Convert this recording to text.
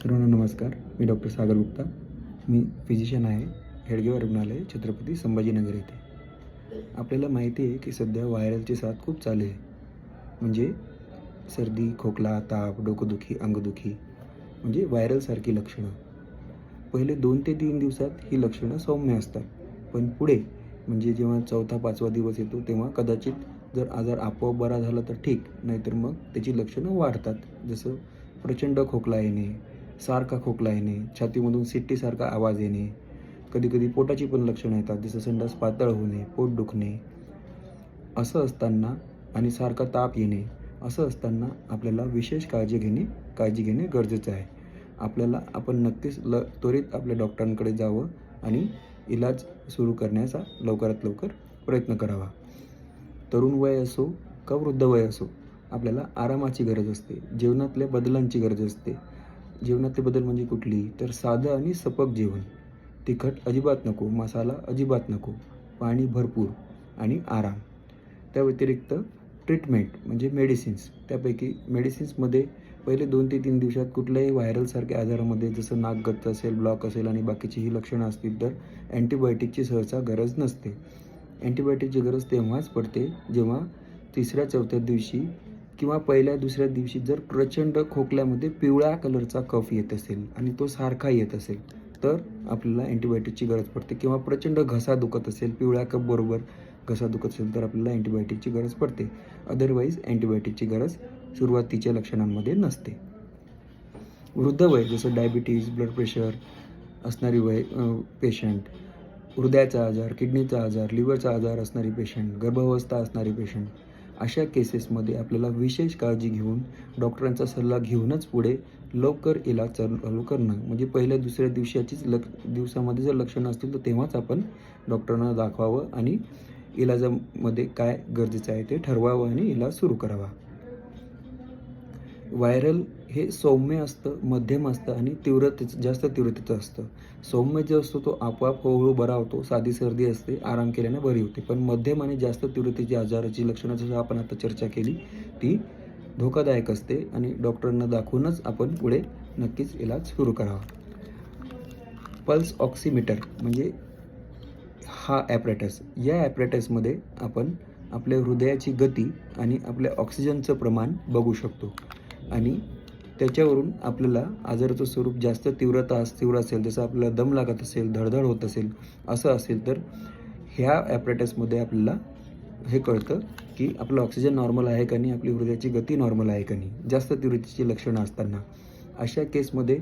सर्वांना नमस्कार. मी डॉक्टर सागर गुप्ता. मी फिजिशियन आहे. हेडगेवार रुग्णालय, छत्रपती संभाजीनगर येथे. आपल्याला माहिती आहे की सध्या व्हायरलची साथ खूप चालू आहे. म्हणजे सर्दी, खोकला, ताप, डोकंदुखी, अंगदुखी म्हणजे व्हायरलसारखी लक्षणं. पहिले 2 ते 3 दिवसात ही लक्षणं सौम्य असतात. पण पुढे म्हणजे जेव्हा 4था-5वा दिवस येतो तेव्हा कदाचित जर आजार आपोआप बरा झाला तर ठीक, नाहीतर मग त्याची लक्षणं वाढतात. जसं प्रचंड खोकला येणे, सारखा खोकला येणे, छातीमधून शिट्टीसारखा आवाज येणे, कधी-कधी पोटाची पण लक्षणं येतात, जसं संडास पातळ होणे, पोट दुखणे. असं असताना आणि सारखा ताप येणे, असं असताना आपल्याला विशेष काळजी घेणे गरजेचं आहे. आपण नक्कीच त्वरित आपल्या डॉक्टरांकडे जावं आणि इलाज सुरू करण्याचा लवकरात लवकर प्रयत्न करावा. तरुण वय असो का वृद्ध वय असो, आपल्याला आरामाची गरज असते. जेवणातल्या बदलांची गरज असते. जेवणातले बदल म्हणजे कुठली? तर साधं आणि सपक जेवण. तिखट अजिबात नको, मसाला अजिबात नको, पाणी भरपूर आणि आराम. त्या व्यतिरिक्त ट्रीटमेंट म्हणजे मेडिसिन्स. त्यापैकी मेडिसिन्समध्ये पहिले 2 ते 3 दिवसात कुठल्याही व्हायरलसारख्या आजारामध्ये जसं नाक गच्च असेल, ब्लॉक असेल आणि बाकीची ही लक्षणं असतील तर अँटिबायोटिकची सहसा गरज नसते. अँटिबायोटिकची गरज तेव्हाच पडते जेव्हा 3ऱ्या-4थ्या दिवशी किंवा 1ल्या-2ऱ्या दिवशी जर प्रचंड खोकल्यामध्ये पिवळ्या कलरचा कफ येत असेल आणि तो सारखा येत असेल, तर आपल्याला अँटिबायोटिकची गरज पडते. किंवा प्रचंड घसा दुखत असेल, पिवळ्या कफबरोबर घसा दुखत असेल तर आपल्याला अँटिबायोटिकची गरज पडते. अदरवाईज अँटिबायोटिकची गरज सुरुवातीच्या लक्षणांमध्ये नसते. वृद्ध वय जसं डायबिटीज, ब्लड प्रेशर असणारी पेशंट, हृदयाचा आजार, किडनीचा आजार, लिव्हरचा आजार असणारी पेशंट, गर्भावस्था असणारी पेशंट, अशा केसेसमध्ये आपल्याला विशेष काळजी घेऊन डॉक्टरांचा सल्ला घेऊनच पुढे लवकर इलाज चालू करणं. म्हणजे पहिल्या-दुसऱ्या दिवसामध्ये जर लक्षणं असतील तर तेव्हाच आपण डॉक्टरांना दाखवावं आणि इलाजामध्ये काय गरजेचं आहे ते ठरवावं आणि इलाज सुरू करावा. व्हायरल हे सौम्य असतं, मध्यम असतं आणि जास्त तीव्रतेचं असतं. सौम्य जो असतो तो आपोआप हळूहळू बरा होतो. साधी सर्दी असते, आराम केल्याने बरी होते. पण मध्यम आणि जास्त तीव्रतेची आजाराची लक्षणं जसं आपण आता चर्चा केली, ती धोकादायक असते आणि डॉक्टरांना दाखवूनच आपण पुढे नक्कीच इलाज सुरू करावा. पल्स ऑक्सिमीटर म्हणजे हा ॲपरेटस. या ॲपरेटसमध्ये आपण आपल्या हृदयाची गती आणि आपल्या ऑक्सिजनचं प्रमाण बघू शकतो आणि त्याच्यावरून आपल्याला आजाराचं स्वरूप जास्त तीव्र असेल, जसं आपल्याला दम लागत असेल, धडधड होत असेल, असं असेल तर ह्या ॲपरेटसमध्ये आपल्याला हे कळतं की आपलं ऑक्सिजन नॉर्मल आहे का नाही, आपली हृदयाची गती नॉर्मल आहे का नाही, जास्त तीव्रतेची लक्षणं असताना. अशा केसमध्ये